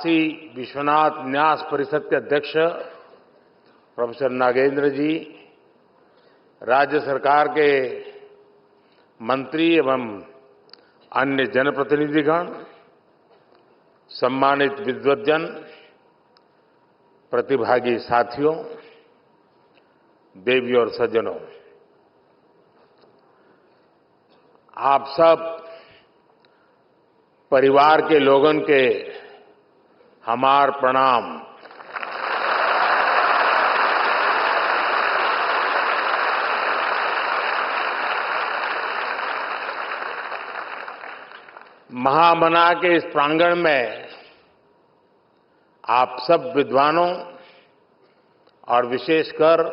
काशी विश्वनाथ न्यास परिषद के अध्यक्ष प्रोफेसर नागेंद्र जी, राज्य सरकार के मंत्री एवं अन्य जनप्रतिनिधिगण, सम्मानित विद्वद्जन, प्रतिभागी साथियों, देवी और सज्जनों, आप सब परिवार के लोगन के हमार प्रणाम। महामना के इस प्रांगण में आप सब विद्वानों और विशेषकर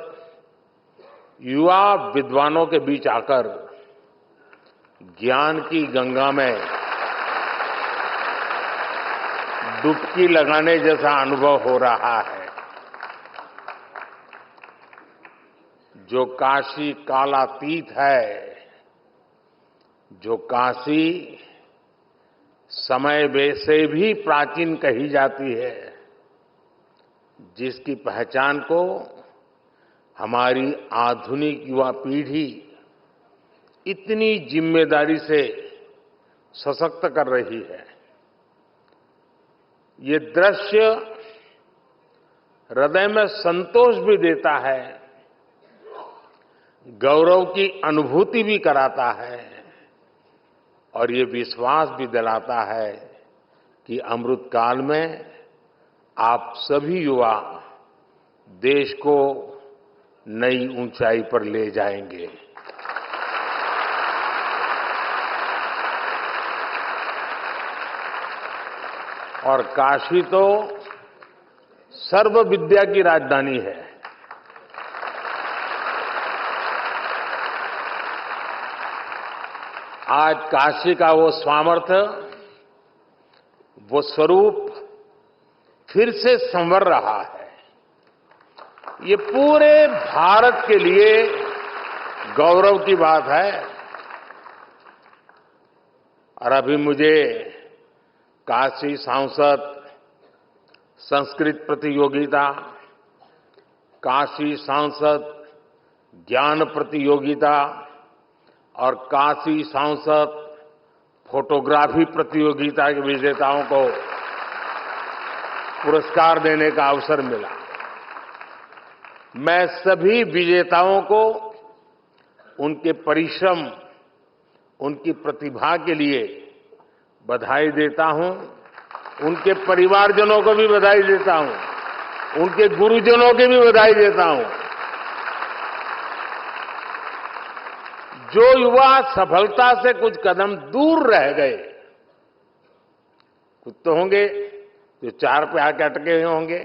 युवा विद्वानों के बीच आकर ज्ञान की गंगा में डुबकी लगाने जैसा अनुभव हो रहा है। जो काशी कालातीत है, जो काशी समय से भी प्राचीन कही जाती है, जिसकी पहचान को हमारी आधुनिक युवा पीढ़ी इतनी जिम्मेदारी से सशक्त कर रही है, ये दृश्य हृदय में संतोष भी देता है, गौरव की अनुभूति भी कराता है और ये विश्वास भी दिलाता है कि अमृत काल में आप सभी युवा देश को नई ऊंचाई पर ले जाएंगे। और काशी तो सर्व विद्या की राजधानी है। आज काशी का वो सामर्थ्य, वो स्वरूप फिर से संवर रहा है। ये पूरे भारत के लिए गौरव की बात है। और अभी मुझे काशी सांसद संस्कृत प्रतियोगिता, काशी सांसद ज्ञान प्रतियोगिता और काशी सांसद फोटोग्राफी प्रतियोगिता के विजेताओं को पुरस्कार देने का अवसर मिला। मैं सभी विजेताओं को उनके परिश्रम, उनकी प्रतिभा के लिए बधाई देता हूं। उनके परिवारजनों को भी बधाई देता हूं, उनके गुरुजनों की भी बधाई देता हूं। जो युवा सफलता से कुछ कदम दूर रह गए, कुछ तो होंगे जो 4 पे आके अटके हुए होंगे,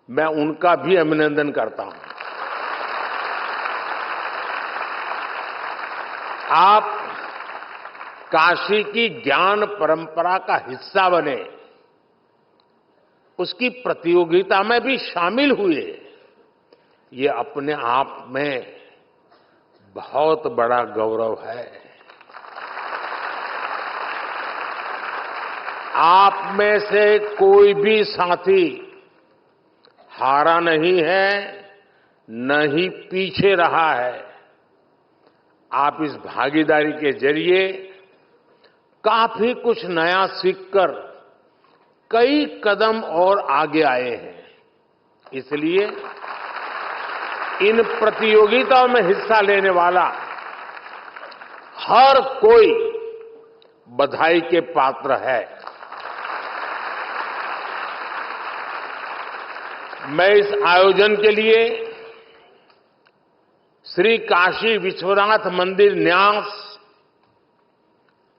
मैं उनका भी अभिनंदन करता हूं। आप काशी की ज्ञान परंपरा का हिस्सा बने, उसकी प्रतियोगिता में भी शामिल हुए, ये अपने आप में बहुत बड़ा गौरव है। आप में से कोई भी साथी हारा नहीं है, न ही पीछे रहा है। आप इस भागीदारी के जरिए काफी कुछ नया सीखकर कई कदम और आगे आए हैं। इसलिए इन प्रतियोगिताओं में हिस्सा लेने वाला हर कोई बधाई के पात्र है। मैं इस आयोजन के लिए श्री काशी विश्वनाथ मंदिर न्यास,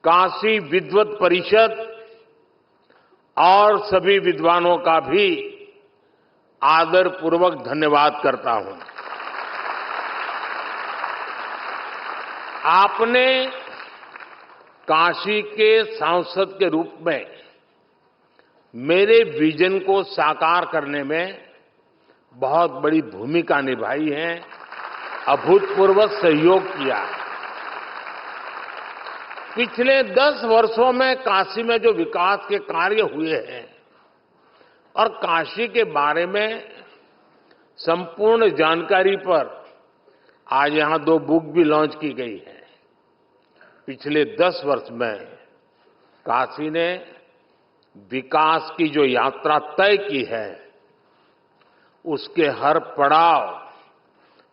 काशी विद्वत परिषद और सभी विद्वानों का भी आदरपूर्वक धन्यवाद करता हूं। आपने काशी के सांसद के रूप में मेरे विजन को साकार करने में बहुत बड़ी भूमिका निभाई है, अभूतपूर्व सहयोग किया है। पिछले 10 वर्षों में काशी में जो विकास के कार्य हुए हैं, और काशी के बारे में संपूर्ण जानकारी पर आज यहां 2 बुक भी लॉन्च की गई है। पिछले 10 वर्ष में काशी ने विकास की जो यात्रा तय की है, उसके हर पड़ाव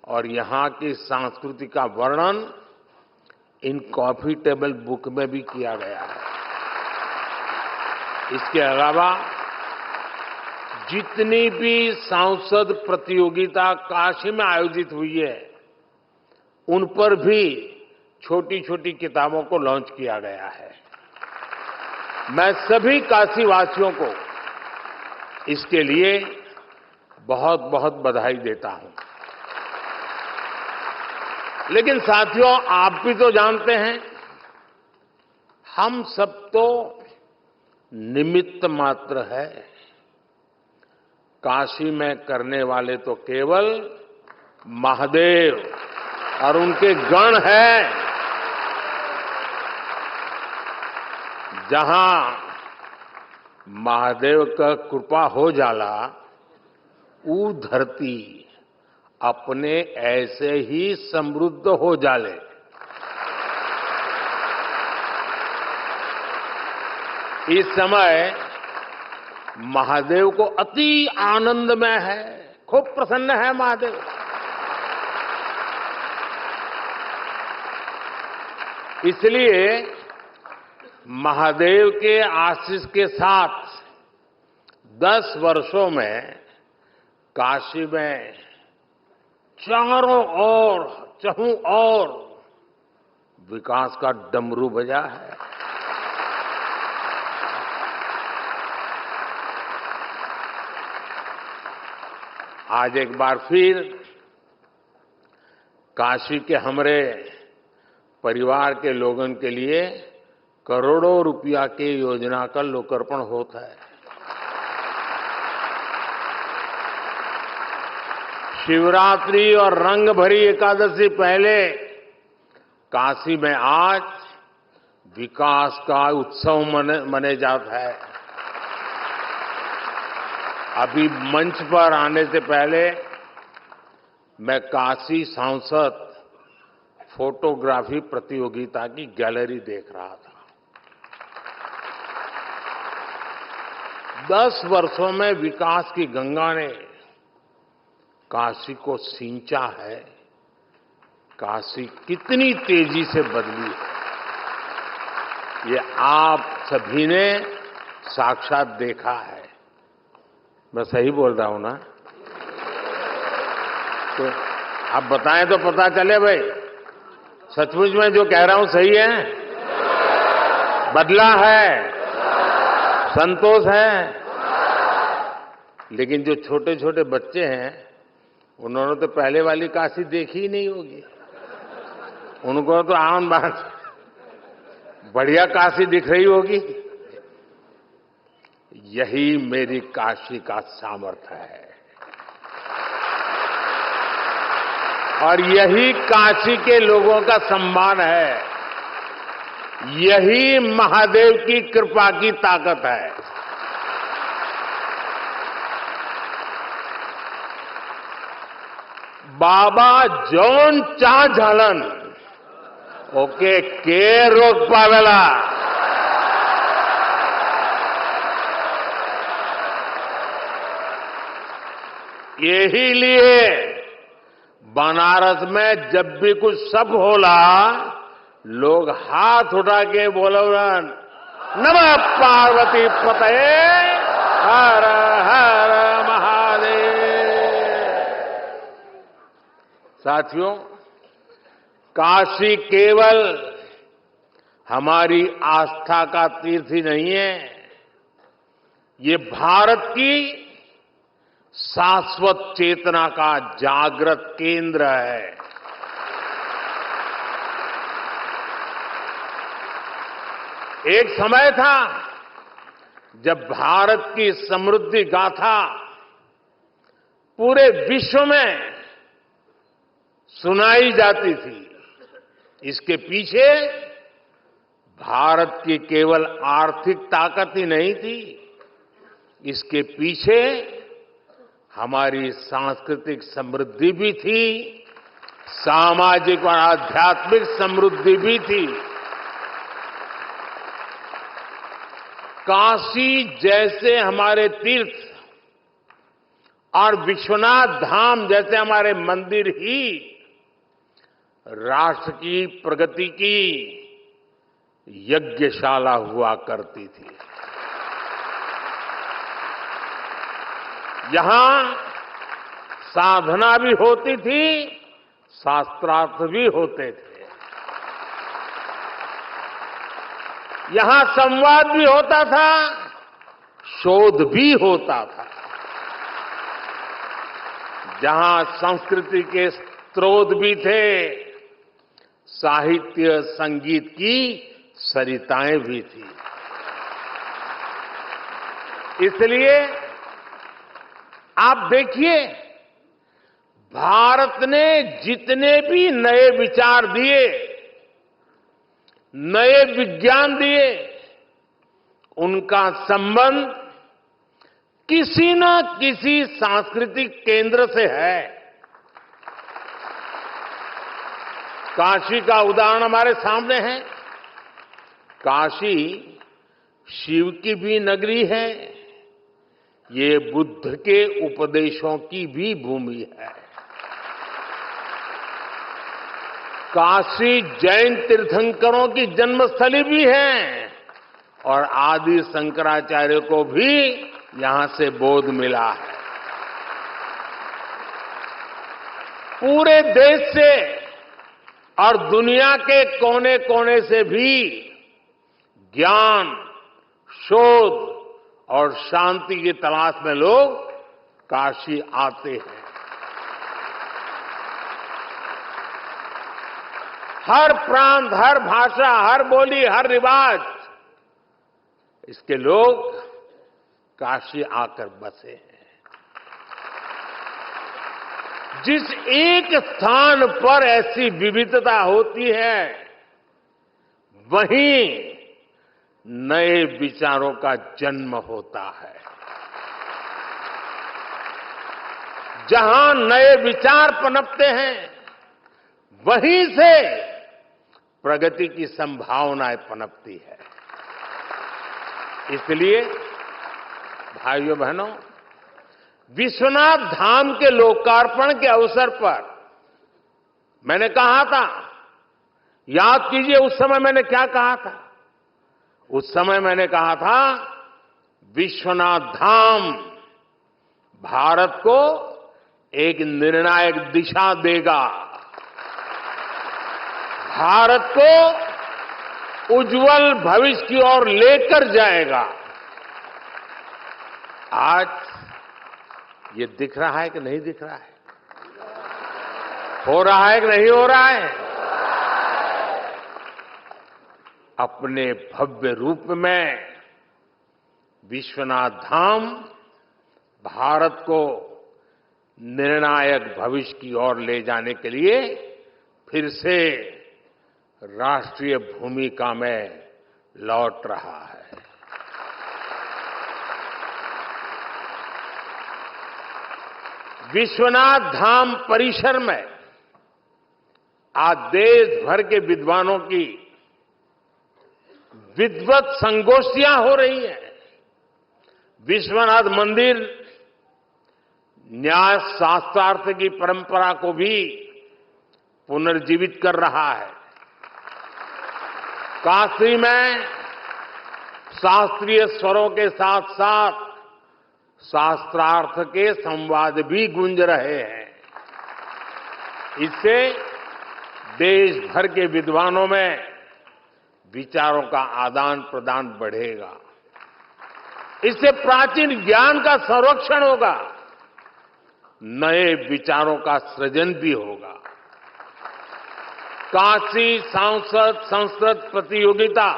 और यहां की संस्कृति का वर्णन इन कॉफी टेबल बुक में भी किया गया है। इसके अलावा जितनी भी सांसद प्रतियोगिता काशी में आयोजित हुई है, उन पर भी छोटी छोटी किताबों को लॉन्च किया गया है। मैं सभी काशीवासियों को इसके लिए बहुत बहुत बधाई देता हूं। लेकिन साथियों, आप भी तो जानते हैं, हम सब तो निमित्त मात्र है। काशी में करने वाले तो केवल महादेव और उनके गण हैं। जहां महादेव का कृपा हो जाला, ऊ धरती अपने ऐसे ही समृद्ध हो जाले। इस समय महादेव को अति आनंद में है, खूब प्रसन्न है महादेव। इसलिए महादेव के आशीष के साथ 10 वर्षों में काशी में चारों ओर चहुं ओर विकास का डमरू बजा है। आज एक बार फिर काशी के हमारे परिवार के लोगों के लिए करोड़ों रुपया की योजना का लोकार्पण होता है। शिवरात्रि और रंग भरी एकादशी पहले काशी में आज विकास का उत्सव मने जाता है। अभी मंच पर आने से पहले मैं काशी सांसद फोटोग्राफी प्रतियोगिता की गैलरी देख रहा था। 10 वर्षों में विकास की गंगा ने काशी को सींचा है। काशी कितनी तेजी से बदली है, ये आप सभी ने साक्षात देखा है। मैं सही बोल रहा हूं ना? तो आप बताएं तो पता चले भाई, सचमुच में जो कह रहा हूं सही है? बदला है, संतोष है। लेकिन जो छोटे छोटे बच्चे हैं, उन्होंने तो पहले वाली काशी देखी ही नहीं होगी। उनको तो आम बात बढ़िया काशी दिख रही होगी। यही मेरी काशी का सामर्थ्य है और यही काशी के लोगों का सम्मान है। यही महादेव की कृपा की ताकत है। बाबा जौन चा झालन ओके के रोक पावेला। यही लिए बनारस में जब भी कुछ सब होला, लोग हाथ उठा के बोलन, नमः पार्वती पतये हर हर महादेव। साथियों, काशी केवल हमारी आस्था का तीर्थ ही नहीं है, ये भारत की शाश्वत चेतना का जागृत केंद्र है। एक समय था जब भारत की समृद्धि गाथा पूरे विश्व में सुनाई जाती थी। इसके पीछे भारत की केवल आर्थिक ताकत ही नहीं थी, इसके पीछे हमारी सांस्कृतिक समृद्धि भी थी, सामाजिक और आध्यात्मिक समृद्धि भी थी। काशी जैसे हमारे तीर्थ और विश्वनाथ धाम जैसे हमारे मंदिर ही राष्ट्र की प्रगति की यज्ञशाला हुआ करती थी। यहां साधना भी होती थी, शास्त्रार्थ भी होते थे। यहां संवाद भी होता था, शोध भी होता था। जहां संस्कृति के स्रोत भी थे, साहित्य संगीत की सरिताएं भी थी। इसलिए आप देखिए, भारत ने जितने भी नए विचार दिए, नए विज्ञान दिए, उनका संबंध किसी न किसी सांस्कृतिक केंद्र से है। काशी का उदाहरण हमारे सामने है। काशी शिव की भी नगरी है, ये बुद्ध के उपदेशों की भी भूमि है। काशी जैन तीर्थंकरों की जन्मस्थली भी है और आदि शंकराचार्य को भी यहां से बोध मिला है। पूरे देश से और दुनिया के कोने कोने से भी ज्ञान, शोध और शांति की तलाश में लोग काशी आते हैं। हर प्रांत, हर भाषा, हर बोली, हर रिवाज, इसके लोग काशी आकर बसे हैं। जिस एक स्थान पर ऐसी विविधता होती है, वहीं नए विचारों का जन्म होता है। जहां नए विचार पनपते हैं, वहीं से प्रगति की संभावनाएं पनपती है। इसलिए भाइयों बहनों, विश्वनाथ धाम के लोकार्पण के अवसर पर मैंने कहा था, याद कीजिए उस समय मैंने क्या कहा था। उस समय मैंने कहा था, विश्वनाथ धाम भारत को एक निर्णायक दिशा देगा, भारत को उज्जवल भविष्य की ओर लेकर जाएगा। आज ये दिख रहा है कि नहीं दिख रहा है? हो रहा है कि नहीं हो रहा है? अपने भव्य रूप में विश्वनाथ धाम भारत को निर्णायक भविष्य की ओर ले जाने के लिए फिर से राष्ट्रीय भूमिका में लौट रहा है। विश्वनाथ धाम परिसर में आज देश भर के विद्वानों की विद्वत संगोष्ठियां हो रही हैं। विश्वनाथ मंदिर न्याय शास्त्रार्थ की परंपरा को भी पुनर्जीवित कर रहा है। काशी में शास्त्रीय स्वरों के साथ साथ शास्त्रार्थ के संवाद भी गूंज रहे हैं। इससे देश भर के विद्वानों में विचारों का आदान प्रदान बढ़ेगा। इससे प्राचीन ज्ञान का संरक्षण होगा, नए विचारों का सृजन भी होगा। काशी सांसद संस्कृत प्रतियोगिता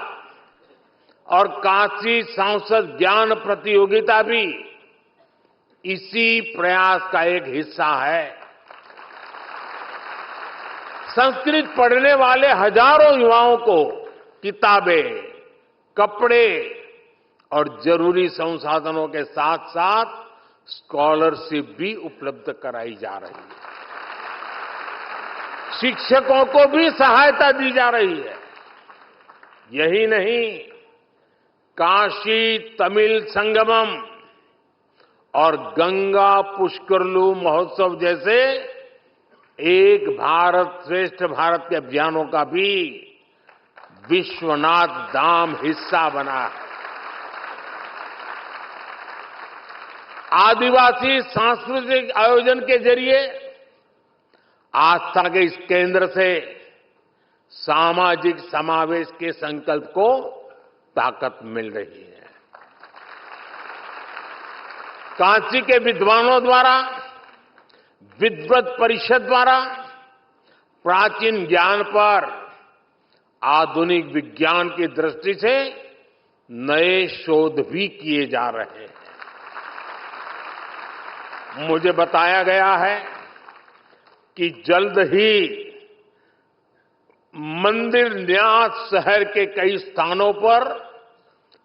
और काशी सांसद ज्ञान प्रतियोगिता भी इसी प्रयास का एक हिस्सा है। संस्कृत पढ़ने वाले हजारों युवाओं को किताबें, कपड़े और जरूरी संसाधनों के साथ साथ स्कॉलरशिप भी उपलब्ध कराई जा रही है। शिक्षकों को भी सहायता दी जा रही है। यही नहीं, काशी तमिल संगमम और गंगा पुष्करलू महोत्सव जैसे एक भारत श्रेष्ठ भारत के अभियानों का भी विश्वनाथ धाम हिस्सा बना है। आदिवासी सांस्कृतिक आयोजन के जरिए आस्था के इस केंद्र से सामाजिक समावेश के संकल्प को ताकत मिल रही है। काशी के विद्वानों द्वारा, विद्वत परिषद द्वारा प्राचीन ज्ञान पर आधुनिक विज्ञान की दृष्टि से नए शोध भी किए जा रहे हैं। मुझे बताया गया है कि जल्द ही मंदिर न्यास शहर के कई स्थानों पर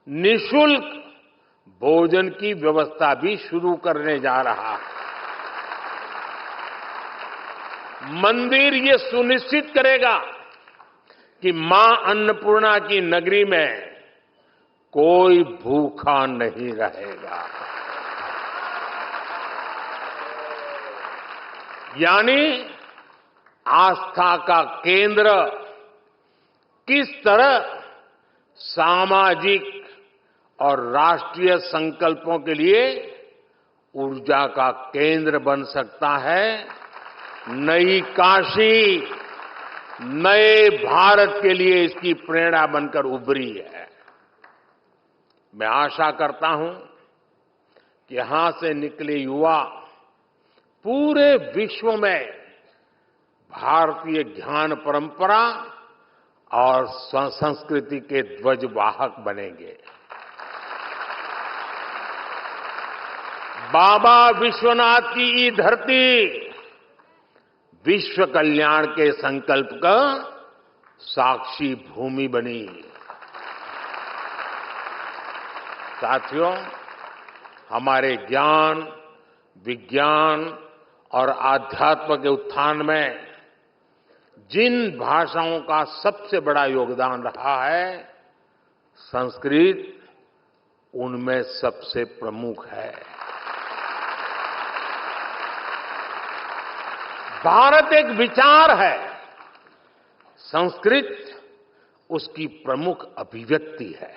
निःशुल्क भोजन की व्यवस्था भी शुरू करने जा रहा है। मंदिर ये सुनिश्चित करेगा कि मां अन्नपूर्णा की नगरी में कोई भूखा नहीं रहेगा। यानी आस्था का केंद्र किस तरह सामाजिक और राष्ट्रीय संकल्पों के लिए ऊर्जा का केंद्र बन सकता है। नई काशी नए भारत के लिए इसकी प्रेरणा बनकर उभरी है। मैं आशा करता हूं कि यहां से निकले युवा पूरे विश्व में भारतीय ज्ञान परंपरा और संस्कृति के ध्वजवाहक बनेंगे। बाबा विश्वनाथ की ये धरती विश्व कल्याण के संकल्प का साक्षी भूमि बनी। साथियों, हमारे ज्ञान, विज्ञान और आध्यात्म के उत्थान में जिन भाषाओं का सबसे बड़ा योगदान रहा है, संस्कृत उनमें सबसे प्रमुख है। भारत एक विचार है, संस्कृत उसकी प्रमुख अभिव्यक्ति है।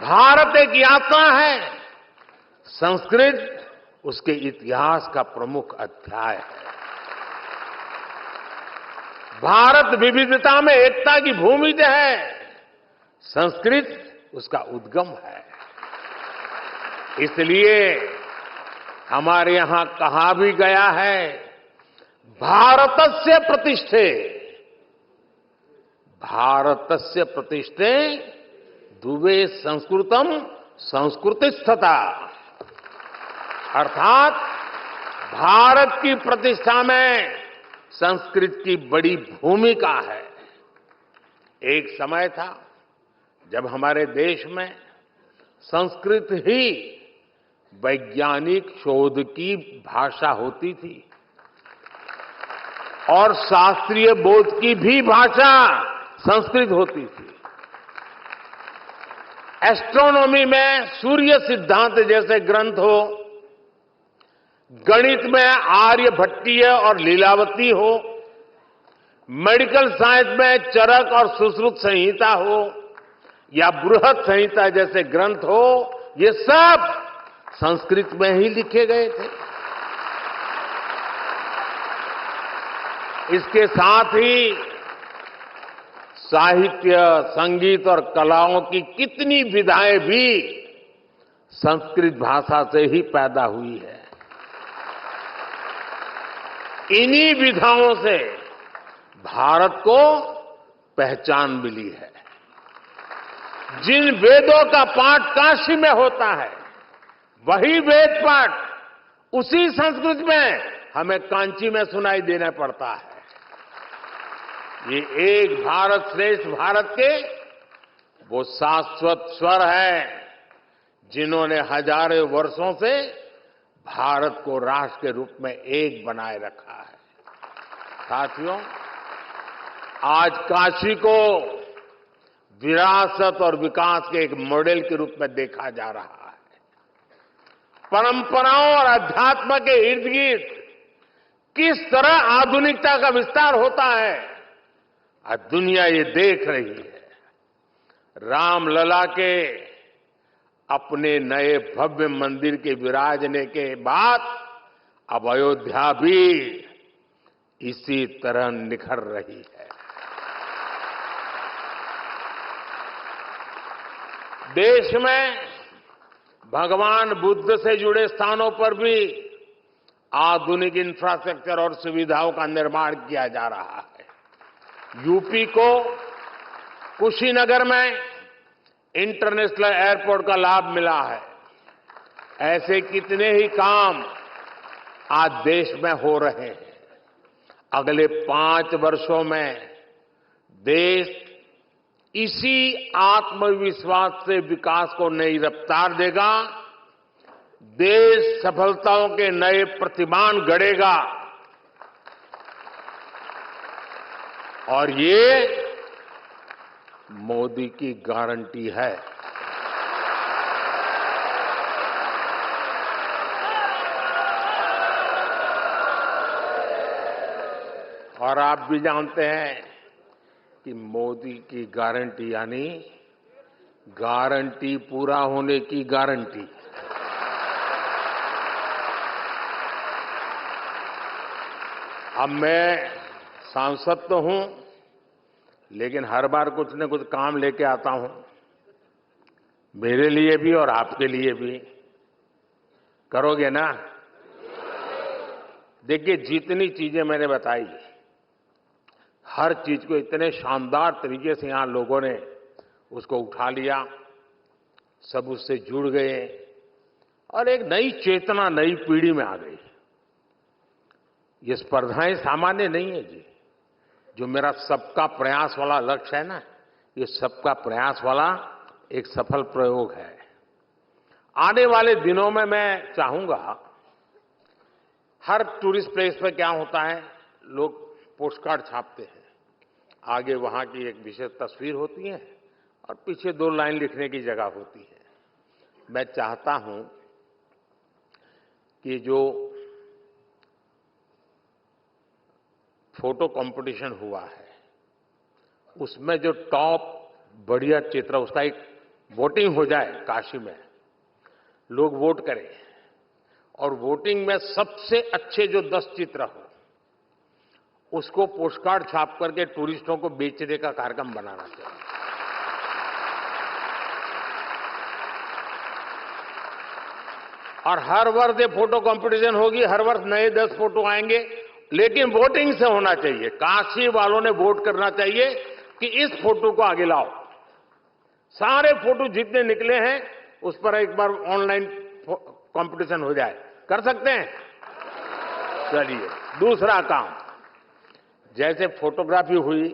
भारत एक यात्रा है, संस्कृत उसके इतिहास का प्रमुख अध्याय है। भारत विविधता में एकता की भूमि है, संस्कृत उसका उद्गम है। इसलिए हमारे यहां कहा भी गया है, भारतस्य प्रतिष्ठे, भारतस्य प्रतिष्ठे दुवे संस्कृतम संस्कृतिस्थता, अर्थात भारत की प्रतिष्ठा में संस्कृत की बड़ी भूमिका है। एक समय था जब हमारे देश में संस्कृत ही वैज्ञानिक शोध की भाषा होती थी और शास्त्रीय बोध की भी भाषा संस्कृत होती थी। एस्ट्रोनॉमी में सूर्य सिद्धांत जैसे ग्रंथ हो, गणित में आर्यभट्टीय और लीलावती हो, मेडिकल साइंस में चरक और सुश्रुत संहिता हो या बृहद संहिता जैसे ग्रंथ हो, ये सब संस्कृत में ही लिखे गए थे। इसके साथ ही साहित्य, संगीत और कलाओं की कितनी विधाएं भी संस्कृत भाषा से ही पैदा हुई है। इन्हीं विधाओं से भारत को पहचान मिली है। जिन वेदों का पाठ काशी में होता है, वही वेद पाठ उसी संस्कृत में हमें कांची में सुनाई देना पड़ता है। ये एक भारत श्रेष्ठ भारत के वो शाश्वत स्वर है जिन्होंने हजारों वर्षों से भारत को राष्ट्र के रूप में एक बनाए रखा है। साथियों, आज काशी को विरासत और विकास के एक मॉडल के रूप में देखा जा रहा है। परंपराओं और अध्यात्म के इर्द गिर्द किस तरह आधुनिकता का विस्तार होता है, आज दुनिया ये देख रही है। रामलला के अपने नए भव्य मंदिर के विराजने के बाद अब अयोध्या भी इसी तरह निखर रही है। देश में भगवान बुद्ध से जुड़े स्थानों पर भी आधुनिक इंफ्रास्ट्रक्चर और सुविधाओं का निर्माण किया जा रहा है। यूपी को कुशीनगर में इंटरनेशनल एयरपोर्ट का लाभ मिला है। ऐसे कितने ही काम आज देश में हो रहे हैं। अगले 5 वर्षों में देश इसी आत्मविश्वास से विकास को नई रफ्तार देगा। देश सफलताओं के नए प्रतिमान गढ़ेगा और ये मोदी की गारंटी है। और आप भी जानते हैं कि मोदी की गारंटी यानी गारंटी पूरा होने की गारंटी। अब मैं सांसद तो हूं, लेकिन हर बार कुछ न कुछ काम लेके आता हूं, मेरे लिए भी और आपके लिए भी। करोगे ना? देखिए, जितनी चीजें मैंने बताई, हर चीज को इतने शानदार तरीके से यहां लोगों ने उसको उठा लिया, सब उससे जुड़ गए और एक नई चेतना नई पीढ़ी में आ गई। ये स्पर्धाएं सामान्य नहीं है जी। जो मेरा सबका प्रयास वाला लक्ष्य है ना, ये सबका प्रयास वाला एक सफल प्रयोग है। आने वाले दिनों में मैं चाहूंगा, हर टूरिस्ट प्लेस पे क्या होता है, लोग पोस्ट कार्ड छापते हैं। आगे वहां की एक विशेष तस्वीर होती है और पीछे 2 लाइन लिखने की जगह होती है। मैं चाहता हूं कि जो फोटो कंपटीशन हुआ है, उसमें जो टॉप बढ़िया चित्र, उसका एक वोटिंग हो जाए काशी में, लोग वोट करें और वोटिंग में सबसे अच्छे जो 10 चित्र हो उसको पोस्टकार्ड छाप करके टूरिस्टों को बेचने का कार्यक्रम बनाना चाहिए। और हर वर्ष ये फोटो कंपटीशन होगी, हर वर्ष नए 10 फोटो आएंगे, लेकिन वोटिंग से होना चाहिए। काशी वालों ने वोट करना चाहिए कि इस फोटो को आगे लाओ। सारे फोटो जितने निकले हैं उस पर एक बार ऑनलाइन कंपटीशन हो जाए। कर सकते हैं? चलिए, दूसरा काम, जैसे फोटोग्राफी हुई,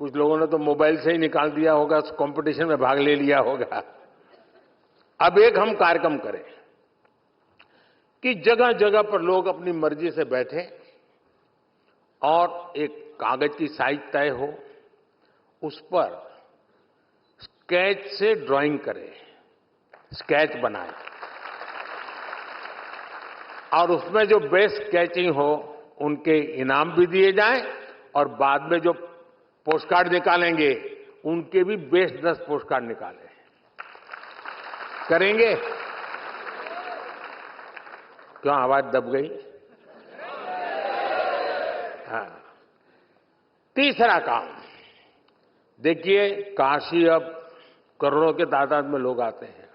कुछ लोगों ने तो मोबाइल से ही निकाल दिया होगा, उस कंपटीशन में भाग ले लिया होगा। अब एक हम कार्यक्रम करें कि जगह जगह पर लोग अपनी मर्जी से बैठे और एक कागज की साइज तय हो, उस पर स्केच से ड्राइंग करें, स्केच बनाएं और उसमें जो बेस्ट स्केचिंग हो उनके इनाम भी दिए जाएं और बाद में जो पोस्टकार्ड निकालेंगे उनके भी बेस्ट 10 पोस्टकार्ड निकालें। करेंगे? क्यों आवाज दब गई? हाँ। तीसरा काम, देखिए, काशी अब करोड़ों के तादाद में लोग आते हैं।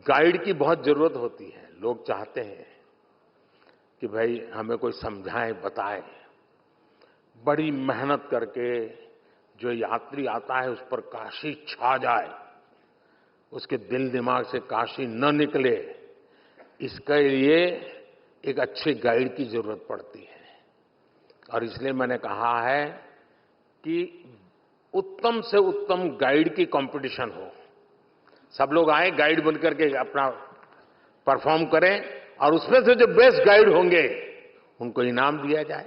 गाइड की बहुत जरूरत होती है। लोग चाहते हैं कि भाई हमें कोई समझाए, बताए। बड़ी मेहनत करके जो यात्री आता है उस पर काशी छा जाए, उसके दिल दिमाग से काशी न निकले, इसके लिए एक अच्छे गाइड की जरूरत पड़ती है। और इसलिए मैंने कहा है कि उत्तम से उत्तम गाइड की कंपटीशन हो। सब लोग आए, गाइड बनकर के अपना परफॉर्म करें और उसमें से जो बेस्ट गाइड होंगे उनको इनाम दिया जाए,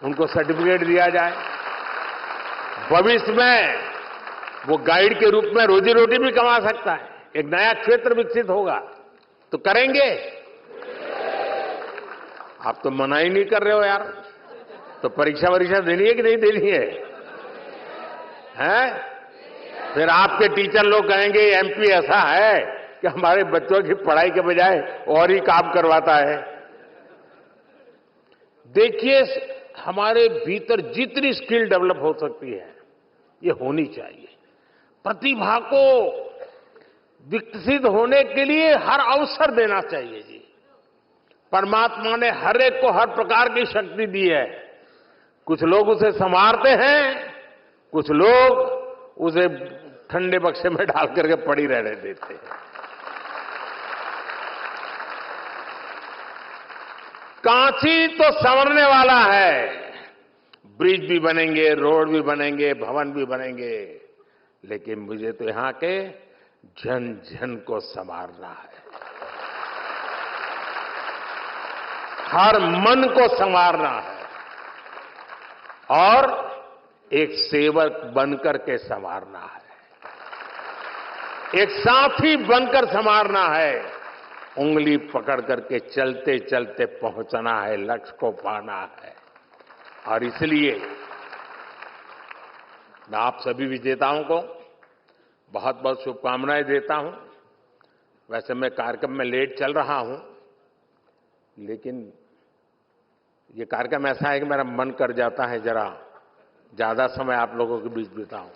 उनको सर्टिफिकेट दिया जाए। भविष्य में वो गाइड के रूप में रोजी रोटी भी कमा सकता है, एक नया क्षेत्र विकसित होगा। तो करेंगे? आप तो मना ही नहीं कर रहे हो यार। तो परीक्षा वरीक्षा देनी है कि नहीं देनी है? हैं? फिर आपके टीचर लोग कहेंगे एमपी ऐसा है कि हमारे बच्चों की पढ़ाई के बजाय और ही काम करवाता है। देखिए, हमारे भीतर जितनी स्किल डेवलप हो सकती है ये होनी चाहिए। प्रतिभा को विकसित होने के लिए हर अवसर देना चाहिए जी। परमात्मा ने हर एक को हर प्रकार की शक्ति दी है। कुछ लोग उसे संवारते हैं, कुछ लोग उसे ठंडे बक्से में डाल करके पड़ी रहने देते हैं। कांची तो संवरने वाला है, ब्रिज भी बनेंगे, रोड भी बनेंगे, भवन भी बनेंगे, लेकिन मुझे तो यहां के जन जन को संवारना है, हर मन को संवारना है और एक सेवक बनकर के संवारना है, एक साथी बनकर संवारना है। उंगली पकड़ करके चलते चलते पहुंचना है, लक्ष्य को पाना है। और इसलिए मैं आप सभी विजेताओं को बहुत बहुत शुभकामनाएं देता हूं। वैसे मैं कार्यक्रम में लेट चल रहा हूं, लेकिन ये कार्यक्रम ऐसा है कि मेरा मन कर जाता है जरा ज्यादा समय आप लोगों के बीच बिताऊं।